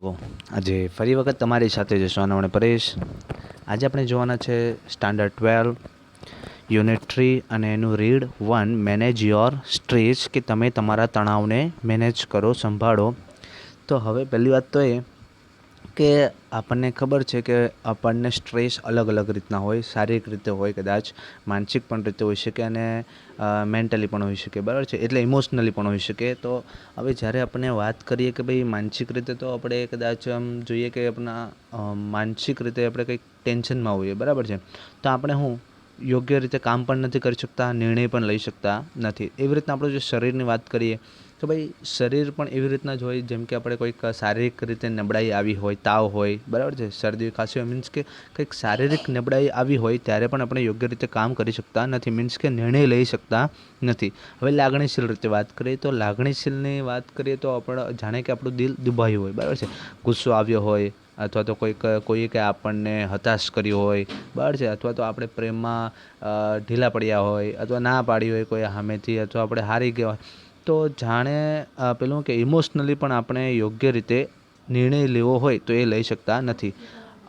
આજે ફરી વખત તમારી સાથે જશું અને પરેશ. આજે આપણે જોવાના છે સ્ટાન્ડર્ડ 12 યુનિટ 3 અને એનું રીડ 1 મેનેજ યોર સ્ટ્રેસ, કે તમે તમારા તણાવને મેનેજ કરો, સંભાળો. તો હવે પહેલી વાત તો એ કે આપણને ખબર છે કે આપણને સ્ટ્રેસ અલગ અલગ રીતના હોય. શારીરિક રીતે હોય, કદાચ માનસિક પણ રીતે હોઈ શકે અને મેન્ટલી પણ હોઈ શકે, બરાબર છે, એટલે ઇમોશનલી પણ હોઈ શકે. તો હવે જ્યારે આપણે વાત કરીએ કે ભાઈ માનસિક રીતે, તો આપણે કદાચ જોઈએ કે આપણા માનસિક રીતે આપણે કંઈક ટેન્શનમાં હોઈએ, બરાબર છે, તો આપણે યોગ્ય રીતે કામ પણ નથી કરી શકતા, નિર્ણય પણ લઈ શકતા નથી. એવી રીતના આપણે જો શરીરની વાત કરીએ તો ભાઈ શરીર પણ એવી રીતના જ હોય, જેમ કે આપણે કોઈક શારીરિક રીતે નબળાઈ આવી હોય, તાવ હોય, બરાબર છે, શરદી ખાંસી હોય, મીન્સ કે કંઈક શારીરિક નબળાઈ આવી હોય ત્યારે પણ આપણે યોગ્ય રીતે કામ કરી શકતા નથી, મીન્સ કે નિર્ણય લઈ શકતા નથી. હવે લાગણીશીલ રીતે વાત કરીએ તો લાગણીશીલની વાત કરીએ તો આપણે જાણે કે આપણું દિલ દુભાયું હોય, બરાબર છે, ગુસ્સો આવ્યો હોય, અથવા તો કોઈએ કે આપણને હતાશ કર્યો હોય, બરાબર છે, અથવા તો આપણે પ્રેમમાં ઢીલા પડ્યા હોય, અથવા ના પાડી હોય કોઈ સામેથી, અથવા આપણે હારી ગયા હોય, તો જાણે પેલું કે ઇમોશનલી પણ આપણે યોગ્ય રીતે નિર્ણય લેવો હોય તો એ લઈ શકતા નથી.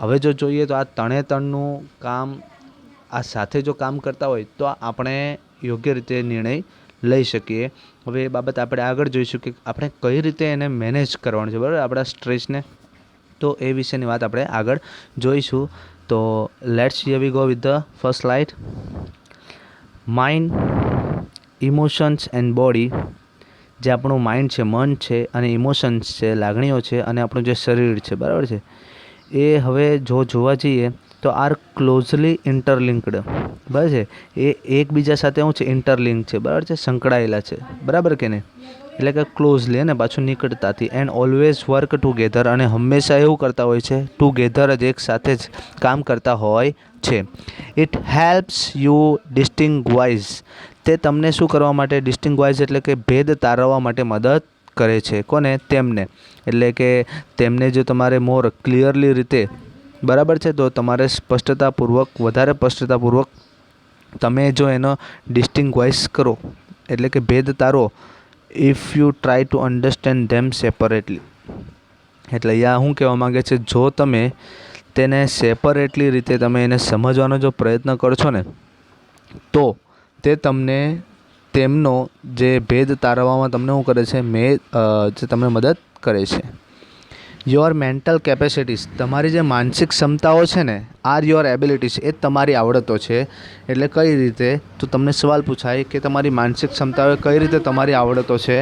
હવે જો જોઈએ તો આ તણેતણનું કામ આ સાથે જો કામ કરતા હોય તો આપણે યોગ્ય રીતે નિર્ણય લઈ શકીએ. હવે એ બાબત આપણે આગળ જોઈશું કે આપણે કઈ રીતે એને મેનેજ કરવાનું છે, બરાબર, આપણા સ્ટ્રેસને. તો એ વિશેની વાત આપણે આગળ જોઈશું. તો let's here we go with the first slide. Mind, emotions and body. જે આપણું માઇન્ડ છે, મન છે, અને ઇમોશન્સ છે, લાગણીઓ છે, અને આપણું જે શરીર છે, બરાબર છે, એ હવે જોવા જઈએ તો આર ક્લોઝલી ઇન્ટરલિંક્ડ, બરાબર છે, એ એકબીજા સાથે છે, ઇન્ટરલિંક છે, બરાબર છે, સંકળાયેલા છે, બરાબર કે નહીં, એટલે કે ક્લોઝલી અને પાછું નિકટતાથી. એન્ડ ઓલવેઝ વર્ક ટુગેધર, અને હંમેશા એવું કરતા હોય છે, ટુગેધર જ, એક સાથે જ કામ કરતા હોય છે. It helps you distinguish. તે તમને શું કરવા માટે, ડિસ્ટિંગ્વાઇઝ એટલે કે ભેદ તારવવા માટે મદદ કરે છે. કોને? તેમને. એટલે કે તેમને જો તમારે મોર ક્લિયરલી રીતે, બરાબર છે, તો તમારે વધારે સ્પષ્ટતાપૂર્વક તમે જો એનો ડિસ્ટિંગ્વાઇઝ કરો, એટલે કે ભેદ તારો, if you try to understand them separately. એટલે અહીંયા શું કહેવા માગે છે, જો તમે તેને સેપરેટલી રીતે તમે એને સમજવાનો જો પ્રયત્ન કરશો ને, તો તે તમને તેમનો જે ભેદ તારવવામાં તમને શું કરે છે, જે તમને મદદ કરે છે. Your mental capacities. તમારી જે માનસિક ક્ષમતાઓ છે ને, આર યોર એબિલિટીઝ, એ તમારી આવડતો છે. એટલે કઈ રીતે? તો તમને સવાલ પૂછાય કે તમારી માનસિક ક્ષમતાઓ કઈ રીતે તમારી આવડતો છે,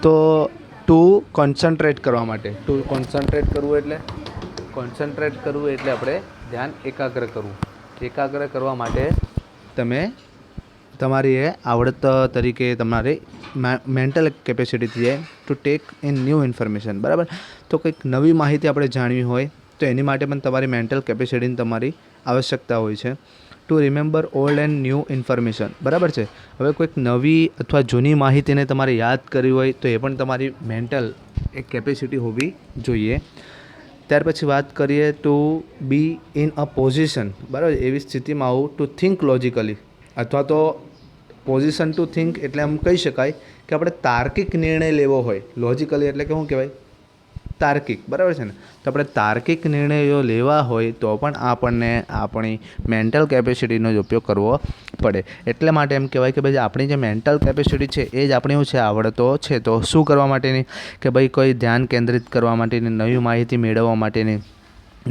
તો ટુ કોન્સન્ટ્રેટ કરવા માટે. ટુ કોન્સન્ટ્રેટ કરવું એટલે આપણે ધ્યાન એકાગ્ર કરવું. એકાગ્ર કરવા માટે તમારી એ આવડત તરીકે તમારી મેન્ટલ કેપેસિટી છે to take in new information, બરાબર. તો કંઈક નવી માહિતી આપણે જાણવી હોય તો એની માટે પણ તમારી મેન્ટલ કેપેસિટીની તમારી આવશ્યકતા હોય છે. Two remember old and new information, બરાબર છે. હવે કોઈક નવી અથવા જૂની માહિતીને તમારે યાદ કરવી હોય તો એ પણ તમારી મેન્ટલ એક કેપેસિટી હોવી જોઈએ. ત્યાર પછી વાત કરીએ to be in a position, બરાબર, એવી સ્થિતિમાં આવું ટુ થિંક લોજિકલી, અથવા તો પોઝિશન ટુ થિંક એટલે એમ કહી શકાય કે આપણે તાર્કિક નિર્ણય લેવો હોય. લોજિકલી એટલે કે શું કહેવાય? તાર્કિક, બરાબર છે ને. તો આપણે તાર્કિક નિર્ણયો લેવા હોય તો પણ આપણને આપણી મેન્ટલ કેપેસિટીનો જ ઉપયોગ કરવો પડે. એટલે માટે એમ કહેવાય કે ભાઈ આપણી જે મેન્ટલ કેપેસિટી છે એ જ આપણી શું છે, આવડતો છે. તો શું કરવા માટેની? કે ભાઈ કોઈ ધ્યાન કેન્દ્રિત કરવા માટેની, નવી માહિતી મેળવવા માટેની,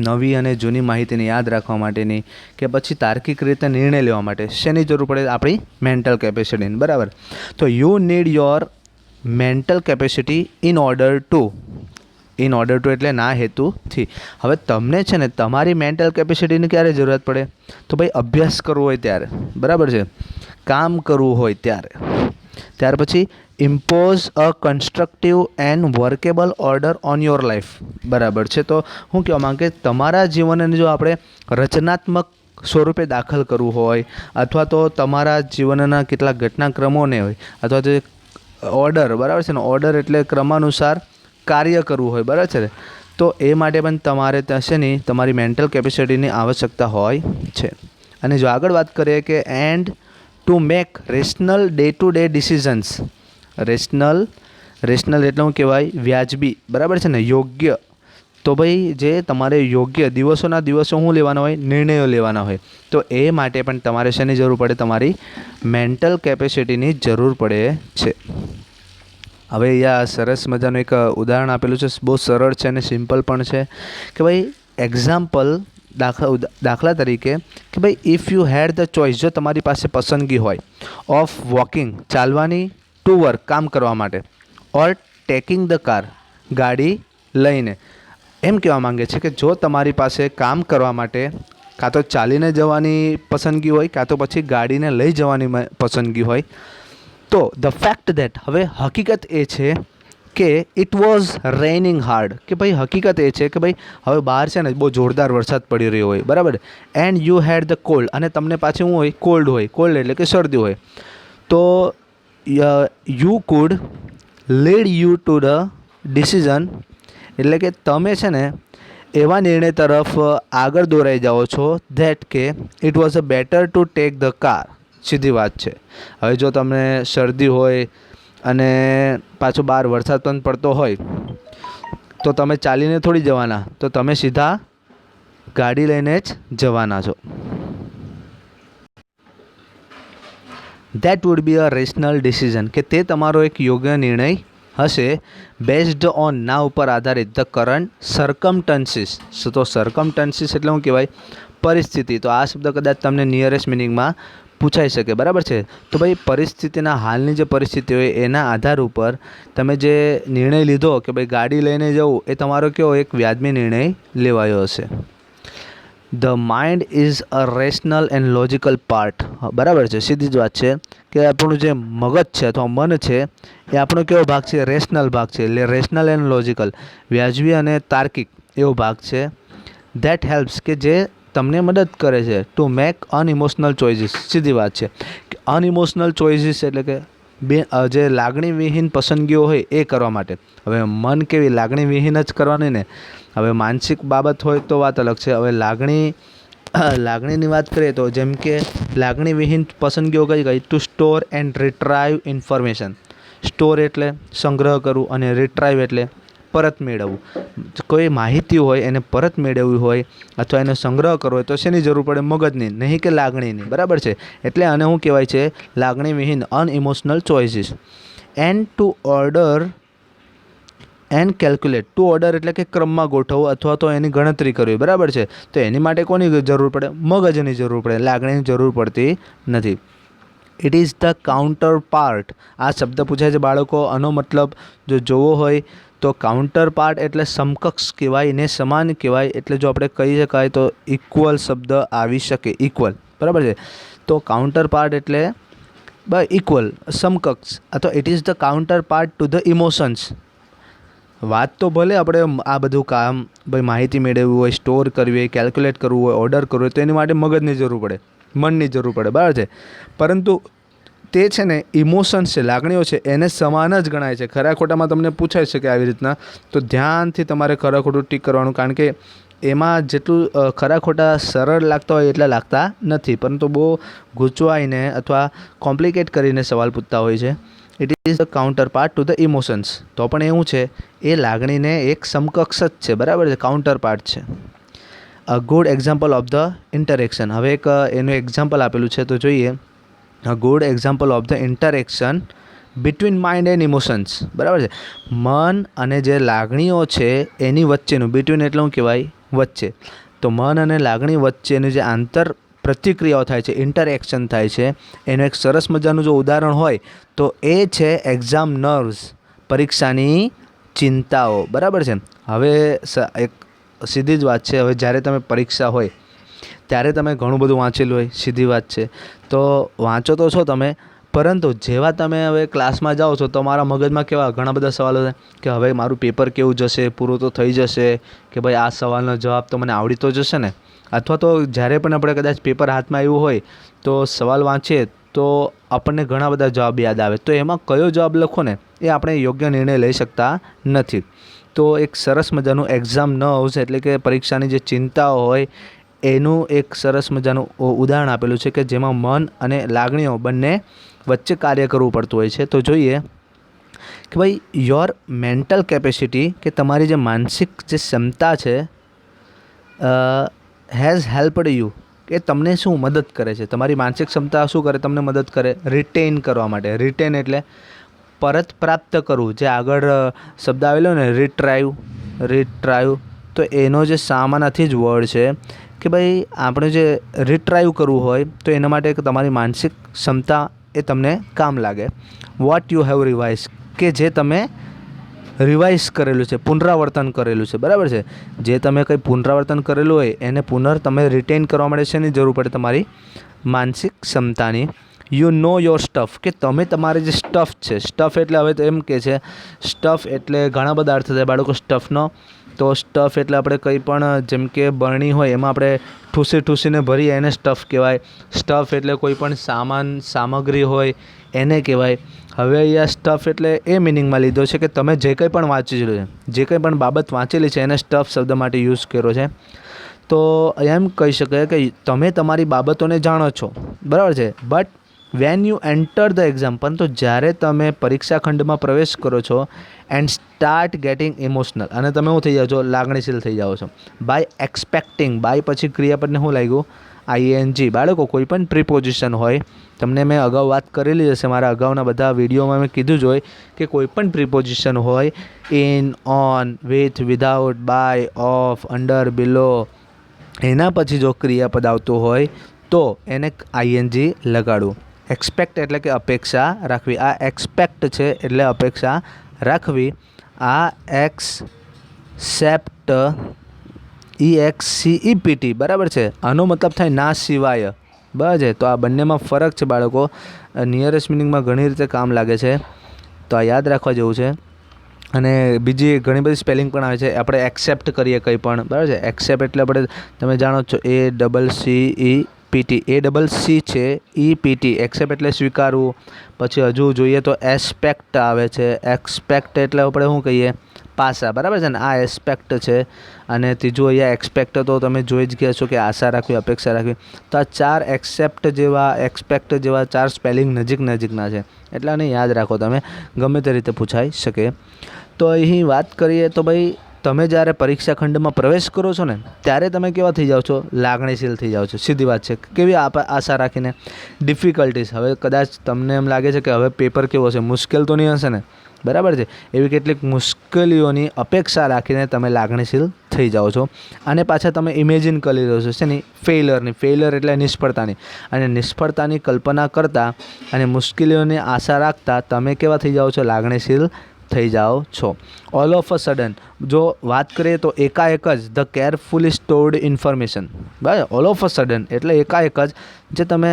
નવી અને જૂની માહિતીને યાદ રાખવા માટેની, કે પછી તાર્કિક રીતે નિર્ણય લેવા માટે શેની જરૂર પડે? આપણી મેન્ટલ કેપેસિટીની, બરાબર. તો you need your mental capacity in order to એટલે ના હેતુથી. હવે તમને છે ને તમારી મેન્ટલ કેપેસિટીની ક્યારે જરૂરત પડે? તો ભાઈ અભ્યાસ કરવો હોય ત્યારે, બરાબર છે, કામ કરવું હોય ત્યારે. ત્યાર પછી impose a constructive and workable order on your life, બરાબર છે. તો શું કહેવા માંગે, તમારા જીવનને જો આપણે રચનાત્મક સ્વરૂપે દાખલ કરવું હોય, અથવા તો તમારા જીવનના કેટલાક ઘટનાક્રમોને હોય, અથવા તો ઓર્ડર, બરાબર છે ને, ઓર્ડર એટલે ક્રમાનુસાર કાર્ય કરવું હોય, બરાબર છે. તો એ માટે પણ તમારે થશે નહીં, તમારી મેન્ટલ કેપેસિટીની આવશ્યકતા હોય છે. અને જો આગળ વાત કરીએ કે and to make rational day to day decisions. Rational એટલે શું કહેવાય? વ્યાજબી, બરાબર છે ને, યોગ્ય તો ભાઈ જે તમારે યોગ્ય દિવસોના દિવસો શું લેવાના હોય, નિર્ણયો લેવાના હોય. તો એ માટે પણ તમારે શેની જરૂર પડે, તમારી મેન્ટલ કેપેસિટીની જરૂર પડે છે. હવે અહીંયા સરસ મજાનું એક ઉદાહરણ આપેલું છે, બહુ સરળ છે અને સિમ્પલ પણ છે કે ભાઈ એક્ઝામ્પલ દાખલા તરીકે કે ભાઈ if you had the choice, જો તમારી પાસે પસંદગી હોય ઓફ વોકિંગ, ચાલવાની, ટુ વર્ક, કામ કરવા માટે, ઓર ટેકિંગ ધ કાર, ગાડી લઈને. એમ કહેવા માંગે છે કે જો તમારી પાસે કામ કરવા માટે કાં તો ચાલીને જવાની પસંદગી હોય કાં તો પછી ગાડીને લઈ જવાની પસંદગી હોય, તો ધ ફેક્ટ દેટ, હવે હકીકત એ છે કે ઇટ વોઝ રેઇનિંગ હાર્ડ, કે ભાઈ હકીકત એ છે કે ભાઈ હવે બહાર છે ને બહુ જોરદાર વરસાદ પડી રહ્યો હોય, બરાબર, and you had the cold, અને તમને પાછી શું હોય, કોલ્ડ હોય, કોલ્ડ એટલે કે શરદી હોય, તો you could lead you to the decision, એટલે કે તમે છે ને એવા નિર્ણય તરફ આગળ દોરાઈ જાઓ છો ધેટ કે it was a better to take the car. સીધી વાત છે. હવે જો તમને શરદી હોય અને પાછો બહાર વરસાદ પણ પડતો હોય તો તમે ચાલીને થોડી જવાના, તો તમે સીધા ગાડી લઈને જ જવાના છો. That would be a rational decision, કે તે તમારો એક યોગ્ય નિર્ણય હશે બેઝડ ઓન, ના ઉપર આધારિત, ધ કરંટ સર્કમટન્સીસ. તો સર્કમટન્સીસ એટલે શું કહેવાય, પરિસ્થિતિ. તો આ શબ્દ કદાચ તમને નિયરેસ્ટ મિનિંગમાં પૂછાઈ શકે, બરાબર છે. તો ભાઈ પરિસ્થિતિના, હાલની જે પરિસ્થિતિ હોય એના આધાર ઉપર તમે જે નિર્ણય લીધો કે ભાઈ ગાડી લઈને જવું, એ તમારો કેવો એક વ્યાજબી નિર્ણય લેવાયો હશે. The mind is a rational and logical part, બરાબર છે, સીધી જ વાત છે કે આપણું જે મગજ છે અથવા મન છે એ આપણો કેવો ભાગ છે, રેશનલ ભાગ છે, એટલે રેશનલ એન્ડ લોજિકલ, વ્યાજબી અને તાર્કિક એવો ભાગ છે. ધેટ હેલ્પ્સ, કે જે તમને મદદ કરે છે ટુ મેક અનઇમોશનલ ચોઇસીસ. સીધી વાત છે કે અનઇમોશનલ ચોઇસીસ એટલે કે જે લાગણીવિહીન પસંદગીઓ હોય એ કરવા માટે. હવે મન કેવી લાગણીવિહીન જ કરવાની ને, હવે માનસિક બાબત હોય તો વાત અલગ છે. હવે લાગણીની વાત કરીએ તો જેમ કે લાગણીવિહીન પસંદગીઓ કઈ કઈ, to store and retrieve information. Store એટલે સંગ્રહ કરવું અને રિટ્રાઈવ એટલે પરત મેળવવું. કોઈ માહિતી હોય એને પરત મેળવવી હોય અથવા એનો સંગ્રહ કરવો હોય તો શેની જરૂર પડે, મગજની, નહીં કે લાગણીની, બરાબર છે. એટલે આને શું કહેવાય છે, લાગણીવિહીન, unemotional choices. And to order and calculate, to order એટલે કે ક્રમમાં ગોઠવવું અથવા તો એની ગણતરી કરવી, બરાબર છે. તો એની માટે કોની જરૂર પડે, મગજની જરૂર પડે, લાગણીની જરૂર પડતી નથી. It is the counter part. આ શબ્દ પૂછાય છે બાળકો, આનો મતલબ જો જોવો હોય તો કાઉન્ટર પાર્ટ એટલે સમકક્ષ કહેવાય ને સમાન કહેવાય. એટલે જો આપણે કહી શકાય તો ઇક્વલ શબ્દ આવી શકે, ઇક્વલ, બરાબર છે. તો કાઉન્ટર પાર્ટ એટલે ઇક્વલ, સમકક્ષ, અથવા it is the counter part to the emotions. વાત તો ભલે આપણે આ બધું કામ ભાઈ માહિતી મેળવવી હોય, સ્ટોર કરવી હોય, કેલ્ક્યુલેટ કરવું હોય, ઓર્ડર કરવું હોય તો એની માટે મગજની જરૂર પડે, મનની જરૂર પડે, બરાબર છે. પરંતુ તે છે ને ઇમોશન્સ છે, લાગણીઓ છે, એને સમાન જ ગણાય છે. ખરા ખોટામાં તમને પૂછાઈ શકે આવી રીતના, તો ધ્યાનથી તમારે ખરા ખોટું ટીક કરવાનું, કારણ કે એમાં જેટલું ખરા ખોટા સરળ લાગતા હોય એટલા લાગતા નથી, પરંતુ બહુ ગૂંચવાઈને અથવા કોમ્પ્લિકેટ કરીને સવાલ પૂછતા હોય છે. It is the counter part to the emotions. તો પણ એવું છે એ લાગણીને એક સમકક્ષ જ છે, બરાબર છે, કાઉન્ટર પાર્ટ છે. A good example of the interaction. હવે એક એનું એક્ઝામ્પલ આપેલું છે તો જોઈએ. A good example of the interaction between mind and emotions, બરાબર છે. મન અને જે લાગણીઓ છે એની વચ્ચેનું, બિટવીન એટલે શું કહેવાય, વચ્ચે. તો મન અને લાગણી વચ્ચેનું જે આંતર પ્રતિક્રિયાઓ થાય છે, ઇન્ટરેક્શન થાય છે, એનું એક સરસ મજાનું જો ઉદાહરણ હોય તો એ છે એક્ઝામ નર્વ્સ, પરીક્ષાની ચિંતાઓ, બરાબર છે. હવે એક સીધી જ વાત છે, હવે જ્યારે તમે પરીક્ષા હોય ત્યારે તમે ઘણું બધું વાંચેલું હોય, સીધી વાત છે. તો વાંચો તો છો તમે, પરંતુ જેવા તમે હવે ક્લાસમાં જાઓ છો તો મારા મગજમાં કેવા ઘણા બધા સવાલો છે કે હવે મારું પેપર કેવું જશે, પૂરું તો થઈ જશે, કે ભાઈ આ સવાલનો જવાબ તો મને આવડી તો જશે ને. અથવા તો જ્યારે પણ આપણે કદાચ પેપર હાથમાં આવ્યું હોય તો સવાલ વાંચીએ તો આપણને ઘણા બધા જવાબ યાદ આવે, તો એમાં કયો જવાબ લખો ને એ આપણે યોગ્ય નિર્ણય લઈ શકતા નથી. તો એક સરસ મજાનું એક્ઝામ નર્વ્સ એટલે કે પરીક્ષાની જે ચિંતાઓ હોય એનું એક સરસ મજાનું ઉદાહરણ આપેલું છે કે જેમાં મન અને લાગણીઓ બંને વચ્ચે કાર્ય કરવું પડતું હોય છે. તો જોઈએ કે ભાઈ યોર મેન્ટલ કેપેસિટી, કે તમારી જે માનસિક જે ક્ષમતા છે, હેઝ હેલ્પડ યુ, કે તમને શું મદદ કરે છે, તમારી માનસિક ક્ષમતા શું કરે, તમને મદદ કરે રિટેન કરવા માટે. રિટેન એટલે પરત પ્રાપ્ત કરવું. જે આગળ શબ્દ આવેલો ને રિટ્રાઈવ, તો એનો જે સામાનાથી જ વર્ડ છે કે ભાઈ આપણે જે રિટ્રાઈવ કરવું હોય તો એના માટે તમારી માનસિક ક્ષમતા એ તમને કામ લાગે. વોટ યુ હેવ રિવાઇઝ, કે જે તમે રિવાઇઝ કરેલું છે, પુનરાવર્તન કરેલું છે, બરાબર છે. જે તમે કંઈ પુનરાવર્તન કરેલું હોય એને તમે રિટેન કરવા માટે શેની જરૂર પડે, તમારી માનસિક ક્ષમતાની. યુ નો યોર સ્ટફ, કે તમે તમારે જે સ્ટફ છે, સ્ટફ એટલે હવે તો એમ કે છે સ્ટફ એટલે ઘણા બધા અર્થ થાય બાળકો સ્ટફનો. તો સ્ટફ એટલે આપણે કંઈ પણ જેમ કે બરણી હોય એમાં આપણે ઠૂસીને ભરીએ એને સ્ટફ કહેવાય. સ્ટફ એટલે કોઈ પણ સામગ્રી હોય એને કહેવાય. હવે અહીંયા સ્ટફ એટલે એ મિનિંગમાં લીધો છે કે તમે જે કંઈ પણ વાંચેલું છે, જે કંઈ પણ બાબત વાંચેલી છે એને સ્ટફ શબ્દ માટે યુઝ કર્યો છે. તો એમ કહી શકાય કે તમે તમારી બાબતોને જાણો છો, બરાબર છે. But when you enter the exam, પરંતુ જ્યારે તમે પરીક્ષા ખંડમાં પ્રવેશ કરો છો એન્ડ સ્ટાર્ટ ગેટિંગ ઇમોશનલ, અને તમે શું થઈ જાઓ છો, લાગણીશીલ થઈ જાઓ છો. બાય એક્સપેક્ટિંગ, બાય પછી ક્રિયાપદને શું લાગ્યું, આઈએનજી. બાળકો કોઈ પણ પ્રિપોઝિશન હોય, તમને મેં અગાઉ વાત કરેલી હશે, મારા અગાઉના બધા વિડીયોમાં મેં કીધું જ હોય કે કોઈ પણ પ્રિપોઝિશન હોય, in, on, with, without, by, of, under, below, એના પછી જો ક્રિયાપદ આવતું હોય તો એને આઈએનજી લગાડવું. એક્સપેક્ટ એટલે કે અપેક્ષા રાખવી. આ એક્સપેક્ટ છે એટલે અપેક્ષા રાખવી. આ એક્સેપ્ટ, EXCEPT, બરાબર છે. આનો મતલબ થાય ના સિવાય, બરાબર છે. તો આ બંનેમાં ફરક છે બાળકો. નિયરેસ્ટ મિનિંગમાં ઘણી રીતે કામ લાગે છે, તો આ યાદ રાખવા જેવું છે. અને બીજી ઘણી બધી સ્પેલિંગ પણ આવે છે. આપણે એક્સેપ્ટ કરીએ કંઈ પણ, બરાબર છે. એક્સેપ્ટ એટલે આપણે તમે જાણો છો ACCEPT, ACC છે, EPT. એક્સેપ્ટ એટલે સ્વીકારવું. પછી હજુ જોઈએ તો એસ્પેક્ટ આવે છે. એક્સપેક્ટ એટલે આપણે શું કહીએ, પાસા, બરાબર છે ને. આ એસ્પેક્ટ છે. અને ત્રીજું અહીંયા એક્સપેક્ટ તો તમે જોઈ જ ગયા છો કે આશા રાખવી, અપેક્ષા રાખવી. તો આ ચાર એક્સેપ્ટ જેવા, એક્સપેક્ટ જેવા ચાર સ્પેલિંગ નજીકના છે, એટલે આને યાદ રાખો તમે, ગમે તે રીતે પૂછાઈ શકે. તો અહીં વાત કરીએ તો ભાઈ તમે જ્યારે પરીક્ષા ખંડમાં પ્રવેશ કરો છો ને ત્યારે તમે કેવા થઈ જાઓ છો, લાગણીશીલ થઈ જાઓ છો. સીધી વાત છે. કેવી આશા રાખીને. ડિફિકલ્ટીઝ, હવે કદાચ તમને એમ લાગે છે કે હવે પેપર કેવો હશે, મુશ્કેલ તો નહીં હશે ને, બરાબર છે. એવી કેટલીક મુશ્કેલીઓની અપેક્ષા રાખીને તમે લાગણીશીલ થઈ જાઓ છો. અને પાછા તમે ઇમેજિન કરી રહ્યો છો શેની, ફેઇલરની. ફેઇલર એટલે નિષ્ફળતાની. અને નિષ્ફળતાની કલ્પના કરતાં અને મુશ્કેલીઓની આશા રાખતા તમે કેવા થઈ જાઓ છો, લાગણીશીલ થઈ જાઓ છો. ઓલ ઓફ અ સડન, જો વાત કરીએ તો એકાએક જ, ધ કેરફુલી સ્ટોર્ડ ઇન્ફોર્મેશન, બરાબર. ઓલ ઓફ અ સડન એટલે એકાએક જ જે તમે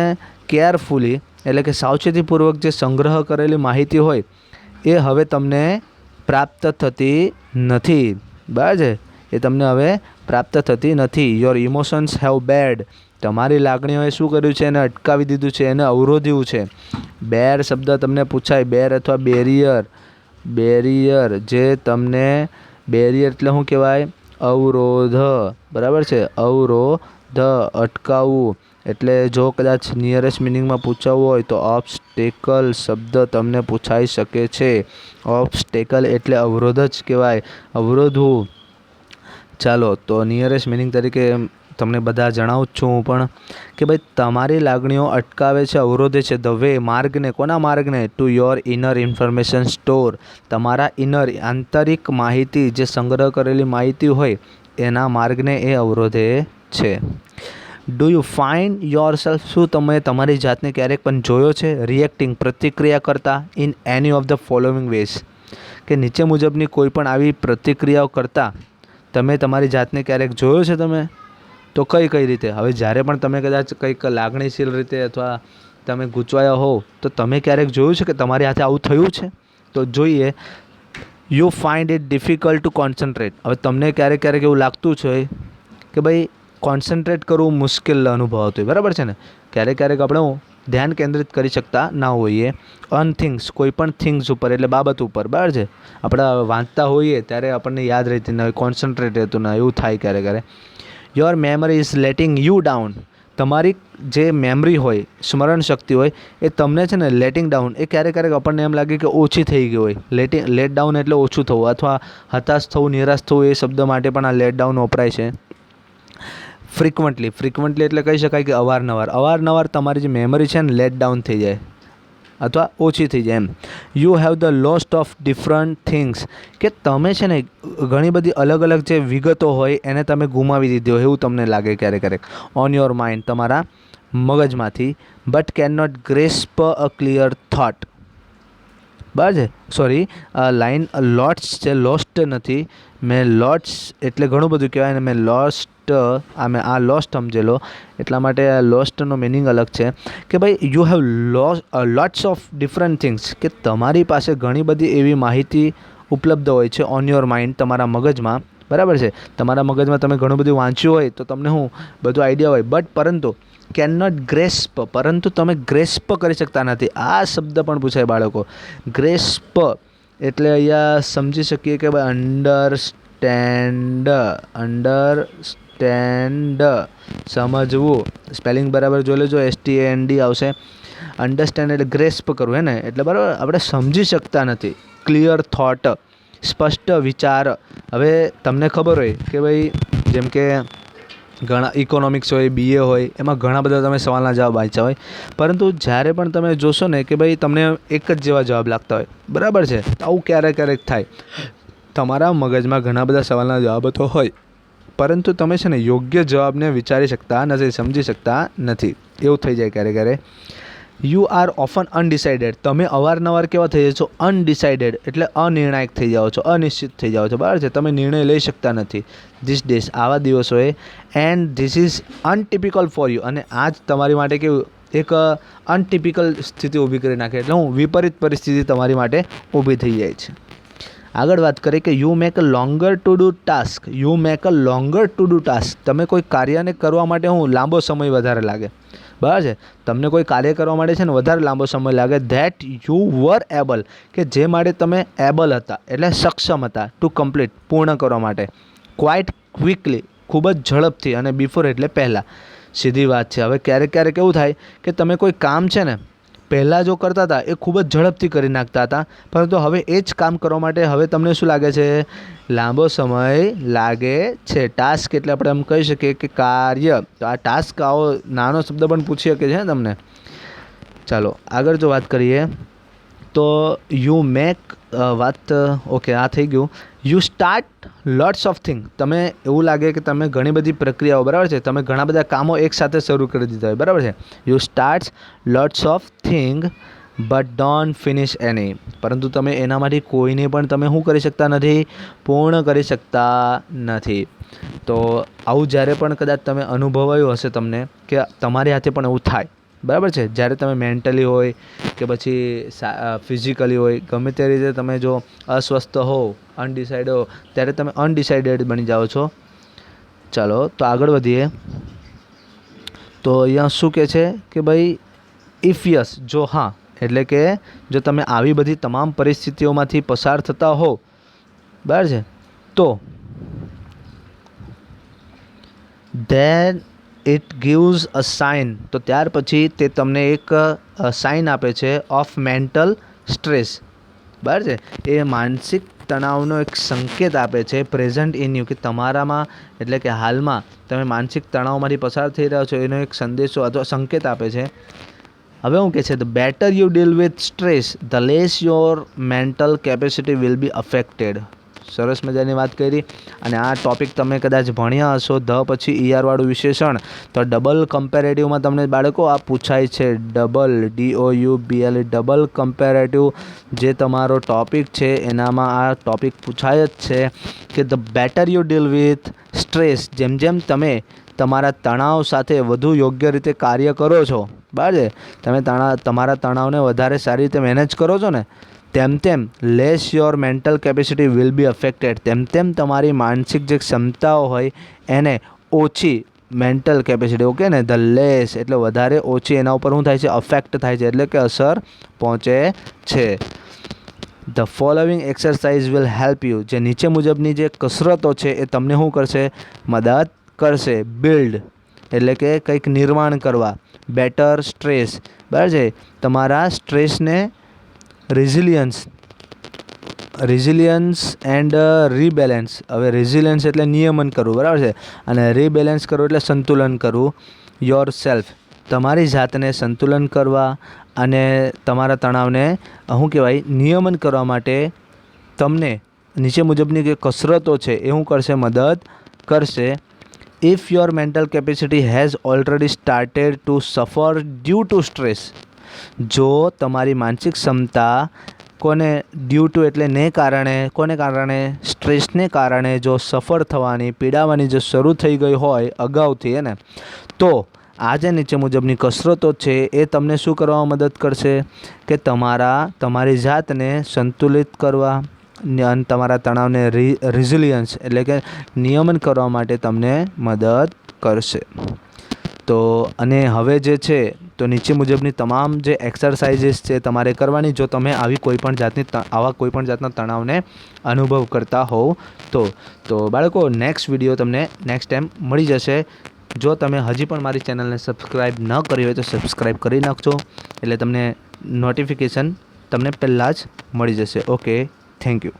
કેરફુલી એટલે કે સાવચેતીપૂર્વક જે સંગ્રહ કરેલી માહિતી હોય એ હવે તમને પ્રાપ્ત થતી નથી, બરાબર છે. એ તમને હવે પ્રાપ્ત થતી નથી. યોર ઇમોશન્સ હેવ બેડ, તમારી લાગણીઓએ શું કર્યું છે, એને અટકાવી દીધું છે, એને અવરોધ્યું છે. બેર શબ્દ તમને પૂછાય, બેર અથવા બેરિયર. બેરિયર જે તમને, બેરિયર એટલે શું કહેવાય, અવરોધ, બરાબર છે. અવરોધ, અટકાવવું. એટલે જો કદાચ નિયરેસ્ટ મિનિંગમાં પૂછાવું હોય તો ઓબ્સ્ટેકલ શબ્દ તમને પૂછાઈ શકે છે. ઓબ્સ્ટેકલ એટલે અવરોધ જ કહેવાય, અવરોધવું. ચાલો તો નિયરેસ્ટ મિનિંગ તરીકે તમને બધા જણાવું જ છું હું પણ કે ભાઈ તમારી લાગણીઓ અટકાવે છે, અવરોધે છે. ધ વે, માર્ગને. કોના માર્ગને? To your inner information store, તમારા ઇનર આંતરિક માહિતી, જે સંગ્રહ કરેલી માહિતી હોય એના માર્ગને એ અવરોધે છે. Do you find your self, શું તમે તમારી જાતને ક્યારેક પણ જોયો છે, રિએક્ટિંગ, પ્રતિક્રિયા કરતા, in any of the following ways, કે નીચે મુજબની કોઈ પણ આવી પ્રતિક્રિયાઓ કરતા તમે તમારી જાતને ક્યારેક જોયો છે તમે? તો કઈ રીતે? હવે જ્યારે પણ તમે કદાચ કંઈક લાગણીશીલ રીતે અથવા તમે ગૂંચવાયા હોવ તો તમે ક્યારેક જોયું છે કે તમારી હાથે આવું થયું છે? તો જોઈએ. You find it difficult to concentrate, હવે તમને ક્યારેક એવું લાગતું છે કે ભાઈ કોન્સન્ટ્રેટ કરવું મુશ્કેલ અનુભવ આવતો હોય, બરાબર છે ને. ક્યારેક આપણે ધ્યાન કેન્દ્રિત કરી શકતા ના હોઈએ. ઓન થિંગ્સ, કોઈ પણ થિંગ્સ ઉપર એટલે બાબત ઉપર, બરાબર છે. આપણે વાંચતા હોઈએ ત્યારે આપણને યાદ રહેતી ન હોય, કોન્સન્ટ્રેટ રહેતું ના, એવું થાય ક્યારે. Your memory is letting you down, તમારી જે મેમરી હોય, સ્મરણ શક્તિ હોય, એ તમને છે ને લેટિંગ ડાઉન, એ ક્યારેક આપણને એમ લાગે કે ઓછી થઈ ગઈ હોય. લેટ ડાઉન એટલે ઓછું થવું, અથવા હતાશ થવું, નિરાશ થવું, એ શબ્દ માટે પણ આ લેટ ડાઉન વપરાય છે. ફ્રિકવન્ટલી એટલે કહી શકાય કે અવારનવાર તમારી જે મેમરી છે ને લેટ ડાઉન થઈ જાય અથવા ઓછી થઈ જાય એમ. You have the lost of different things, કે તમે છે ને ઘણી બધી અલગ જે વિગતો હોય એને તમે ગુમાવી દીધી હોય એવું તમને લાગે ક્યારેક ઓન યોર માઇન્ડ, તમારા મગજમાંથી. But can not grasp a clear thought. બરાબર છે. સોરી, લાઈન લોટ્સ છે, લોસ્ટ નથી. મેં લોટ્સ એટલે ઘણું બધું કહેવાય ને મેં લોસ્ટ, મેં આ લોસ્ટ સમજેલો, એટલા માટે આ લોસ્ટનો મિનિંગ અલગ છે. કે ભાઈ you have lots of different things, કે તમારી પાસે ઘણી બધી એવી માહિતી ઉપલબ્ધ હોય છે ઓન યોર માઇન્ડ, તમારા મગજમાં. બરાબર છે. તમારા મગજમાં તમે ઘણું બધું વાંચ્યું હોય તો તમને બધું આઈડિયા હોય. બટ પરંતુ કેન નોટ ગ્રેસ્પ, પરંતુ તમે ગ્રેસ્પ કરી શકતા નથી. આ શબ્દ પણ પૂછાય બાળકો. ગ્રેસ્પ એટલે અહીંયા સમજી શકીએ કે ભાઈ અન્ડરસ્ટેન્ડ, સમજવું. સ્પેલિંગ બરાબર જોઈ લેજો, STAND આવશે. અન્ડરસ્ટેન્ડ એટલે ગ્રેસ્પ કરવું, હે ને, એટલે બરાબર આપણે સમજી શકતા નથી. ક્લિયર થોટ, સ્પષ્ટ વિચાર. હવે તમને ખબર હોય કે ભાઈ જેમ કે ઘણા ઇકોનોમિક્સ હોય, BA હોય, એમાં ઘણા બધા તમે સવાલના જવાબ વાંચ્યા હોય, પરંતુ જ્યારે પણ તમે જોશો ને કે ભાઈ તમને એક જ જેવા જવાબ લાગતા હોય. બરાબર છે. આવું ક્યારેક થાય. તમારા મગજમાં ઘણા બધા સવાલના જવાબો તો હોય, પરંતુ તમે છે ને યોગ્ય જવાબને વિચારી શકતા નથી, સમજી શકતા નથી. એવું થઈ જાય ક્યારે. યુ આર ઓફન અનડિસાઇડેડ, તમે અવારનવાર કેવા થઈ જાઓ છો? અનડિસાઇડેડ એટલે અનિર્ણાયક થઈ જાઓ છો, અનિશ્ચિત થઈ જાઓ છો. બરાબર છે. તમે નિર્ણય લઈ શકતા નથી. ધીસ ડેઝ, આવા દિવસોએ. And this is untypical for you, અને આ જ તમારી માટે કેવું એક અનટિપિકલ સ્થિતિ ઊભી કરી નાખે, એટલે વિપરીત પરિસ્થિતિ તમારી માટે ઊભી થઈ જાય છે. આગળ વાત કરીએ કે you make a longer to do task. તમે કોઈ કાર્યને કરવા માટે લાંબો સમય વધારે લાગે. બરાબર છે. તમને કોઈ કાર્ય કરવા માટે છે ને વધારે લાંબો સમય લાગે. ધેટ યુ વર એબલ, કે જે માટે તમે એબલ હતા એટલે સક્ષમ હતા, ટુ કમ્પ્લીટ, પૂર્ણ કરવા માટે. ક્વાઇટ ક્વિકલી, ખૂબ જ ઝડપથી. અને બિફોર એટલે પહેલાં. સીધી વાત છે. હવે ક્યારેક એવું થાય કે તમે કોઈ કામ છે ને પહેલાં જો કરતા હતા એ ખૂબ જ ઝડપથી કરી નાખતા હતા, પરંતુ હવે એ જ કામ કરવા માટે હવે તમને શું લાગે છે? લાંબો સમય લાગે છે. ટાસ્ક એટલે આપણે એમ કહી શકીએ કે કાર્ય. તો આ ટાસ્ક, આવો નાનો શબ્દ પણ પૂછી શકે છે તમને. ચાલો આગળ જો વાત કરીએ તો યુ મેક ઓકે, આ થઈ ગયું. You start lots of thing, તમે એવું લાગે કે તમે ઘણી બધી પ્રક્રિયાઓ, બરાબર છે, તમે ઘણા બધા કામો એકસાથે શરૂ કરી દીધા હોય. બરાબર છે. You start lots of thing but don't finish any, પરંતુ તમે એનામાંથી કોઈને પણ તમે શું કરી શકતા નથી? પૂર્ણ કરી શકતા નથી. તો આવું જ્યારે પણ કદાચ તમે અનુભવાયું હશે તમને કે તમારી હાથે પણ એવું થાય. બરાબર છે. જ્યારે તમે મેન્ટલી હોય કે પછી ફિઝિકલી હોય, ગમે તે રીતે તમે જો અસ્વસ્થ હો, અનડિસાઇડ હો, ત્યારે તમે અનડિસાઇડેડ બની જાઓ છો. ચાલો તો આગળ વધીએ. તો અહીંયા શું કહે છે કે ભાઈ ઇફ યસ, જો હા, એટલે કે જો તમે આવી બધી તમામ પરિસ્થિતિઓમાંથી પસાર થતા હો, બરાબર છે, તો then it gives a sign, તો ત્યાર પછી તે તમને એક સાઇન આપે છે ઓફ મેન્ટલ સ્ટ્રેસ. બરાબર છે. એ માનસિક તણાવનો એક સંકેત આપે છે, પ્રેઝન્ટ ઇન યુ, કે તમારામાં, એટલે કે હાલમાં તમે માનસિક તણાવમાંથી પસાર થઈ રહ્યા છો એનો એક સંદેશો અથવા સંકેત આપે છે. હવે શું કહે છે? The better you deal with stress the less your mental capacity will be affected. સરસ મજાની વાત કરી. અને આ ટૉપિક તમે કદાચ ભણ્યા હશો, ધ પછી ER વાળું વિશેષણ, તો ડબલ કમ્પેરેટિવમાં તમને બાળકો આ પૂછાય છે. DOUBLE, ડબલ કમ્પેરેટિવ જે તમારો ટૉપિક છે એનામાં આ ટૉપિક પૂછાય જ છે કે the better you deal with stress, જેમ તમે તમારા તણાવ સાથે વધુ યોગ્ય રીતે કાર્ય કરો છો, બરાબર છે, તમે તમારા તણાવને વધારે સારી રીતે મેનેજ કરો છો ને, તેમ less your mental capacity will be affected, તેમ તમારી માનસિક જે ક્ષમતાઓ હોય એને ઓછી, મેન્ટલ કેપેસિટી, ઓકે ને, ધ લેસ એટલે વધારે, ઓછી, એના ઉપર શું થાય છે? અફેક્ટ થાય છે, એટલે કે અસર પહોંચે છે. The following exercise will help you, જે નીચે મુજબની જે કસરતો છે એ તમને શું કરશે? મદદ કરશે. બિલ્ડ, એટલે કે કંઈક નિર્માણ કરવા. બેટર સ્ટ્રેસ, બરાબર છે. તમારા સ્ટ્રેસને રિઝિલિયન્સ એન્ડ રીબેલેન્સ. હવે રિઝિલિયન્સ એટલે નિયમન કરવું, બરાબર છે, અને રીબેલેન્સ કરવું એટલે સંતુલન કરવું. યોર સેલ્ફ, તમારી જાતને સંતુલન કરવા અને તમારા તણાવને શું કહેવાય નિયમન કરવા માટે તમને નીચે મુજબની જે કસરતો છે એ શું કરશે, મદદ કરશે. If your mental capacity has already started to સફર ડ્યુ ટુ સ્ટ્રેસ, જો તમારી માનસિક ક્ષમતા ડ્યુ ટુ એટલે કોને કારણે સ્ટ્રેસને કારણે જો સફર થવાની, પીડાવાની જો શરૂ થઈ ગઈ હોય અગાઉથી એને, તો આ જે નીચે મુજબની કસરતો છે એ તમને શું કરવામાં મદદ કરશે કે તમારી જાતને સંતુલિત કરવા અને તમારા તણાવને રિઝિલિયન્સ એટલે કે નિયમન કરવા માટે તમને મદદ કરશે. તો અને હવે જે છે તો નીચે મુજબની તમામ જે એક્સરસાઇઝીસ છે તમારે કરવાની, જો તમે આવા કોઈપણ જાતના તણાવને અનુભવ કરતા હોવ તો બાળકો નેક્સ્ટ વિડીયો તમને નેક્સ્ટ ટાઈમ મળી જશે. જો તમે હજી પણ મારી ચેનલને સબસ્ક્રાઈબ ન કરી હોય તો સબસ્ક્રાઈબ કરી નાખજો, એટલે તમને નોટિફિકેશન તમને પહેલાં જ મળી જશે. Okay, thank you.